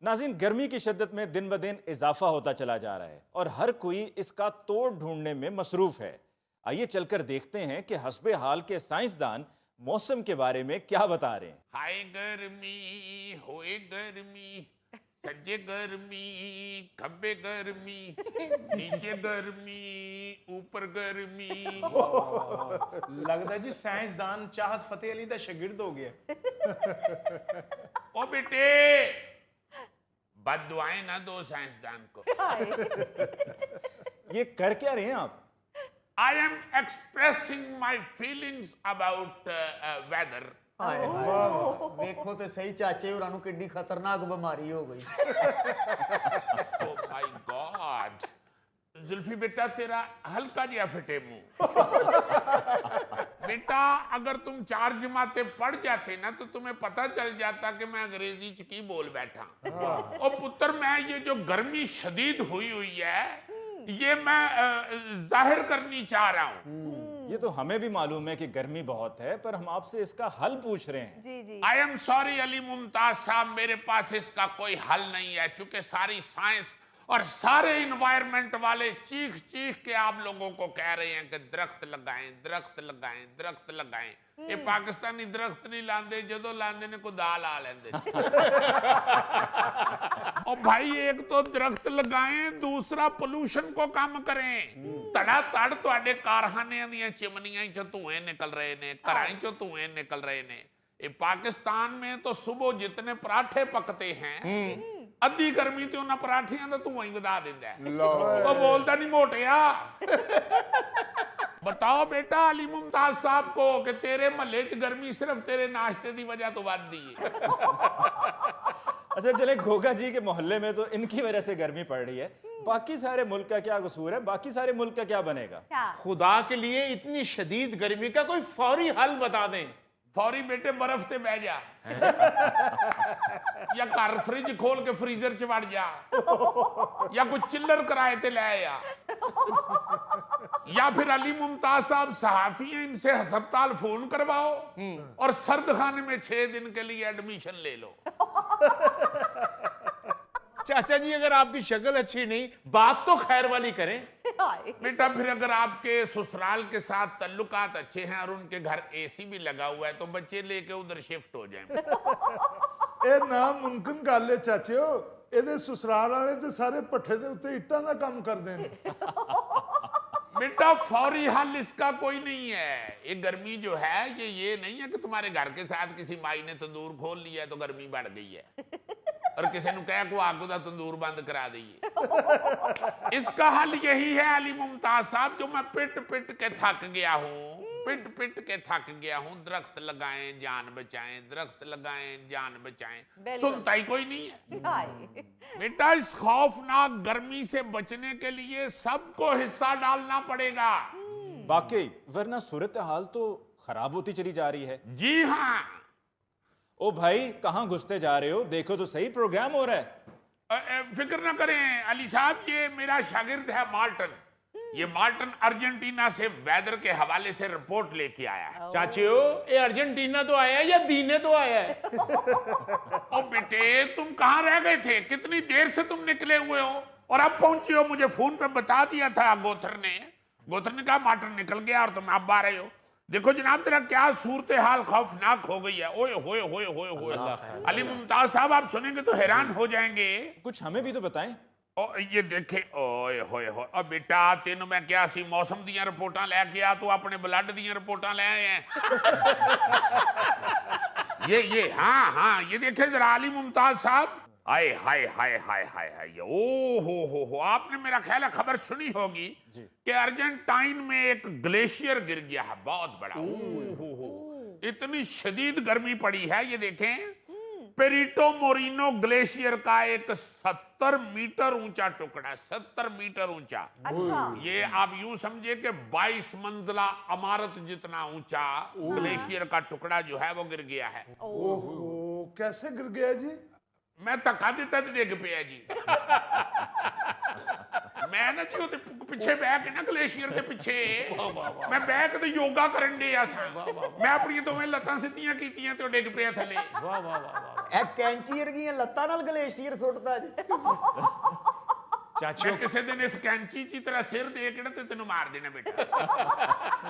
नाज़रीन, गर्मी की शिद्दत में दिन ब दिन इजाफा होता चला जा रहा है और हर कोई इसका तोड़ ढूंढने में मसरूफ है। आइए चलकर देखते हैं कि हस्बे हाल के साइंसदान मौसम के बारे में क्या बता रहे हैं। हाय गर्मी होए गर्मी, सज्जे गर्मी खब्बे गर्मी, नीचे गर्मी ऊपर गर्मी। लगता जी साइंसदान चाहत फतेह अली दा शागिर्द हो गया। ओ बेटे, बद्दुआएं ना दो साइंसदान को। ये कर क्या रहे हैं आप? I am expressing my feelings about whether. देखो तो सही चाचे होरां नूं किड्डी खतरनाक बीमारी हो गई। ओ माय गॉड, जुल्फी बेटा तेरा हल्का जिहा फिटे मुंह। बेटा अगर तुम 4 जमातें पढ़ जाते ना तो तुम्हें पता चल जाता कि मैं अंग्रेजी च की बोल बैठा। और पुत्र, मैं ये जो गर्मी शदीद हुई है ये मैं जाहिर करनी चाह रहा हूँ। ये तो हमें भी मालूम है कि गर्मी बहुत है, पर हम आपसे इसका हल पूछ रहे हैं। जी जी। I am sorry Ali Mumtaz साहब, मेरे पास इसका कोई हल नहीं है, क्योंकि सारी साइंस और सारे इन्वायरमेंट वाले चीख चीख के आप लोगों को कह रहे हैं कि दरख्त लगाएं, दरख्त लगाएं, दरख्त लगाएं। ये पाकिस्तानी दरख्त नहीं लांदे, जदों लांदे ने कोई दाल आ लेंदे। और भाई एक तो दरख्त लगाएं, दूसरा पोल्यूशन को कम करें। तड़ा तड़ तुहाडे कारखाने दी चिमनियां चों धुएं निकल रहे ने, घरां चों धुएं निकल रहे ने। ये पाकिस्तान में तो सुबह जितने पराठे पकते हैं अद्धी गर्मी ते उन्हां पराठियां दा धुआं ही वधा दिंदा है। तो बोलदा नहीं मोटिया। बताओ बेटा अली मुमताज साहब को कि तेरे महल्ले च गर्मी सिर्फ तेरे नाश्ते दी वजह तो वधदी है। अच्छा चले, घोगा जी के मोहल्ले में तो इनकी वजह से गर्मी पड़ रही है, बाकी सारे मुल्क का क्या कसूर है? बाकी सारे मुल्क का क्या बनेगा? खुदा के लिए इतनी शदीद गर्मी का कोई फौरी हल बता दें। फौरी बेटे बर्फ ते बह जा, या घर फ्रिज खोल के फ्रीजर च वड़ जा, या कुछ चिल्लर किराए ते ले आ, या फिर अली मुमताज साहब सहाफी हैं, इनसे अस्पताल फोन करवाओ और सर्द खाने में 6 दिन के लिए एडमिशन ले लो। चाचा जी अगर आपकी शक्ल अच्छी नहीं, बात तो खैर वाली करें। बेटा फिर अगर आपके ससुराल के साथ तल्लुकात अच्छे हैं और उनके घर एसी भी लगा हुआ है तो बच्चे लेके उधर शिफ्ट हो जाएं। ਇਹ ਨਾ ਮੁਮਕਿਨ ਗੱਲ ਹੈ ਚਾਚਿਓ, ਇਹਦੇ ਸਸੁਰਾਲ ਵਾਲੇ ਤੇ ਸਾਰੇ ਪੱਠੇ ਦੇ ਉੱਤੇ ਇੱਟਾਂ ਦਾ ਕੰਮ ਕਰਦੇ ਨੇ। बेटा फौरी हल इसका कोई नहीं है। ये गर्मी जो है ये नहीं है कि तुम्हारे घर के साथ किसी माई ने तंदूर खोल लिया है तो गर्मी बढ़ गई है और किसी ने कहा को आग दा तंदूर बंद करा दईए। इसका हल यही है अली मुमताज साहब, जो मैं पिट पिट के थक गया हूँ, पिट पिट के थक गया हूँ। दरख्त लगाएं जान बचाएं, दरख्त लगाएं जान बचाएं। सुनता ही कोई नहीं है। बेटा इस खौफनाक गर्मी से बचने के लिए सबको हिस्सा डालना पड़ेगा। वाकई, वरना सूरत हाल तो खराब होती चली जा रही है। जी हाँ। ओ भाई, कहां घुसते जा रहे हो? देखो तो सही, प्रोग्राम हो रहा है। फिक्र ना करें अली साहब, ये मेरा शागिर्द है मार्टन। ये मार्टन अर्जेंटीना से वेदर के हवाले से रिपोर्ट लेके आया है। चाचियो, ये अर्जेंटीना तो आया है या दीने तो आया है? ओ बेटे, तुम कहाँ रह गए थे? कितनी देर से तुम निकले हुए हो और अब पहुंचे हो? मुझे फोन पे बता दिया था गोथर ने कहा मार्टन निकल गया और तुम अब आ रहे हो। देखो जनाब, तेरा क्या सूरत हाल खौफनाक हो गई है। ओए होए होए होए होए। अली मुमताज साहब, आप सुनेंगे तो हैरान हो जाएंगे। कुछ हमें भी तो बताएं। ओ ये देखे, ओए होए होए। अब बेटा तेन मैं क्या सी मौसम दियां रिपोर्टां लैके आ, तू अपने ब्लड दियां रिपोर्टां ले आए हैं। ये हाँ ये देखे जरा अली मुमताज साहब। आए हाय हाय हाय हाय हाय। ओ हो, आपने मेरा ख्याल है खबर सुनी होगी कि अर्जेंटाइन में एक ग्लेशियर गिर गया है, बहुत बड़ा। हो इतनी शदीद गर्मी पड़ी है। ये देखें, पेरिटो मोरिनो ग्लेशियर का एक 70 मीटर ऊंचा टुकड़ा, 70 मीटर ऊंचा। ये आप यूं समझे कि 22 मंजिला इमारत जितना ऊंचा ग्लेशियर का टुकड़ा जो है वो गिर गया है। ओहो, कैसे गिर गया जी? मैं धक्का दिता तो डिग पिया जी। मैं ना जी ਉਹਦੇ ਪਿੱਛੇ ਬਹਿ ਕੇ ਨਾ ਗਲੇਸ਼ੀਅਰ ਦੇ ਪਿੱਛੇ ਮੈਂ ਬਹਿ ਕੇ ਤੇ ਯੋਗਾ ਕਰਨ ਡਿਆ ਸਾਂ। ਮੈਂ ਆਪਣੀਆਂ ਦੋਵੇਂ ਲੱਤਾਂ ਸਿੱਧੀਆਂ ਕੀਤੀਆਂ ਤੇ ਉਹ ਡਿੱਗ ਪਿਆ ਥੱਲੇ। वाह वाह वाह वाह। ਇਹ ਕੈਂਚੀ ਵਰਗੀਆਂ ਲੱਤਾਂ ਨਾਲ ਗਲੇਸ਼ੀਅਰ ਸੁੱਟਦਾ ਜੀ चाचियों मैं किसी दिन इस कैंची की तरह सिर दे के ना ते तेनू मार देना बेटा।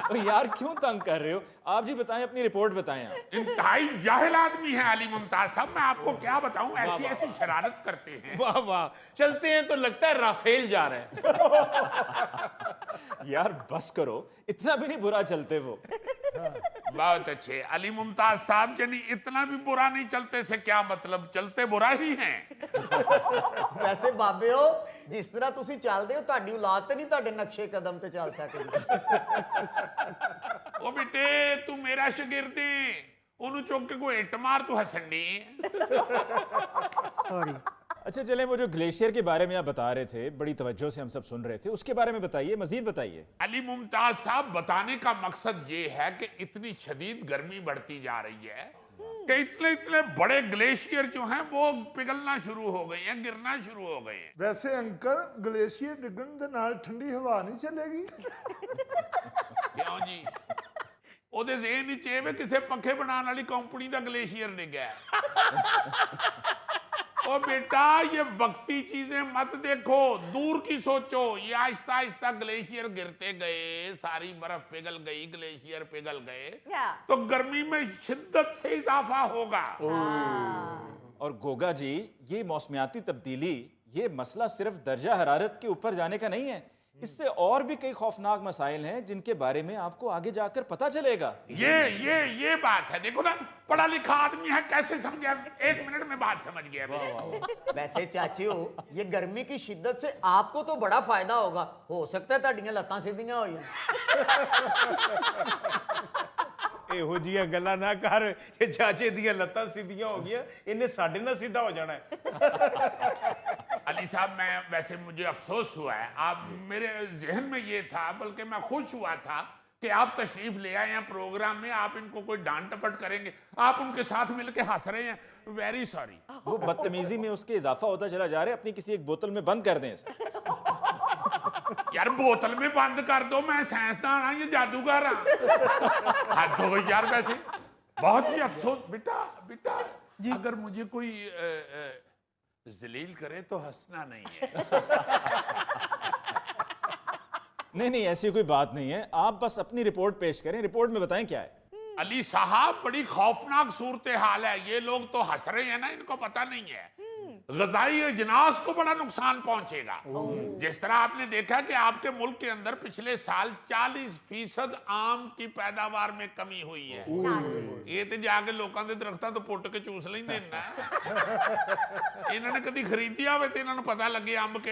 ओ यार क्यों तंग कर रहे हो? आप जी बताएं, अपनी रिपोर्ट बताएं आप। इंतहाई जाहिल आदमी है अली मुमताज साहब, मैं आपको क्या बताऊं, ऐसी ऐसी शरारत करते हैं। वाह वाह, चलते हैं तो लगता है राफेल जा रहे हैं। यार बस करो, इतना भी नहीं बुरा चलते वो। बहुत अच्छे अली मुमताज साहब, यानी इतना भी बुरा नहीं चलते से क्या मतलब, चलते बुरा ही हैं। ਵੈਸੇ ਬਾਬਿਓ ਜਿਸ ਤਰ੍ਹਾਂ ਤੁਸੀਂ ਚੱਲਦੇ ਹੋ ਤੁਹਾਡੀ ਔਲਾਦ ਤੇ ਨਹੀਂ ਤੁਹਾਡੇ ਨਕਸ਼ੇ ਕਦਮ ਤੇ ਚੱਲ ਸਕਦੀ ओ बेटे तू मेरा शागिर्द है, ओनू चुक के कोई हिट मार, तू हसन दी। ਸੌਰੀ अच्छा चलें, वो जो ग्लेशियर के बारे में आप बता रहे थे, बड़ी तवज्जो से हम सब सुन रहे थे, उसके बारे में बताइए, मजीद बताइए। अली मुमताज साहब, बताने का मकसद ये है कि इतनी शदीद गर्मी बढ़ती जा रही है कि इतने इतने बड़े ग्लेशियर जो हैं वो पिघलना शुरू हो गए हैं, गिरना शुरू हो गए हैं। ਵੈਸੇ ਅੰਕਲ ਗਲੇਸ਼ੀਅਰ ਡਿੱਗਣ ਦੇ ਨਾਲ ਠੰਡੀ ਹਵਾ ਨਹੀਂ ਚੱਲੇਗੀ? क्यों जी? ਉਹਦੇ ਜ਼ੇਨ ਵਿੱਚ ਇਹ ਵੀ ਕਿਸੇ ਪੱਖੇ ਬਣਾਉਣ ਵਾਲੀ ਕੰਪਨੀ ਦਾ ਗਲੇਸ਼ੀਅਰ ਡਿੱਗਾ ਹੈ। ओ बेटा ये वक्ती चीजें मत देखो, दूर की सोचो। ये आहिस्ता आहिस्ता ग्लेशियर गिरते गए, सारी बर्फ पिघल गई, ग्लेशियर पिघल गए तो गर्मी में शिद्दत से इजाफा होगा। और गोगा जी, ये मौसमियाती तब्दीली, ये मसला सिर्फ दर्जा हरारत के ऊपर जाने का नहीं है, इससे और भी कई खौफनाक मसाइल हैं जिनके बारे में आपको आगे जाकर पता चलेगा। ये बात है, देखो ना, पढ़ा लिखा आदमी है, कैसे समझा, 1 मिनट में बात समझ गया मेरी। वैसे चाचियो ये गर्मी की शिद्दत से आपको तो बड़ा फायदा होगा, हो सकता है ਤੁਹਾਡੀਆਂ ਲੱਤਾਂ ਸਿੱਧੀਆਂ ਹੋ ਜਾਣ। ਇਹੋ ਜਿਹੀਆਂ ਗੱਲਾਂ ਨਾ ਕਰ ਕਿ ਚਾਚੇ ਦੀਆਂ ਲੱਤਾਂ ਸਿੱਧੀਆਂ ਹੋ ਗਈਆਂ, ਇਹਨੇ ਸਾਡੇ ਨਾਲ ਸਿੱਧਾ ਹੋ ਜਾਣਾ ਹੈ। अली साहब, मैं वैसे मुझे अफसोस हुआ है, आप मेरे जहन में ये था, बल्कि मैं खुश हुआ था कि आप तशरीफ ले आए हैं प्रोग्राम में, आप इनको कोई डांट टपट करेंगे, आप उनके साथ मिलके हंस रहे हैं। Very sorry. वो बदतमीजी में उसके इजाफा होता चला जा रहा है, अपनी किसी एक बोतल में बंद कर दें इसे। यार बोतल में बंद कर दो, मैं साइंसदान हाँ, ये जादूगर हाँ। हद हो गई यार। वैसे बहुत ही अफसोस बेटा, बेटा अगर मुझे कोई जलील करे तो हंसना नहीं है। नहीं, ऐसी कोई बात नहीं है, आप बस अपनी रिपोर्ट पेश करें, रिपोर्ट में बताएं क्या है। अली साहब, बड़ी खौफनाक सूरत हाल है, ये लोग तो हंस रहे हैं ना, इनको पता नहीं है ग़िज़ाई अजनास को बड़ा नुकसान पहुंचेगा। जिस तरह आपने देखा कि आपके मुल्क के अंदर पिछले साल 40% आम की पैदावार में कमी हुई है। ये तो जाके लोगों के दरख्तां तो पुट के चूस लेंदे ना, इन्होंने कभी खरीदिया होवे तो इन्होंने पता लगे अंब के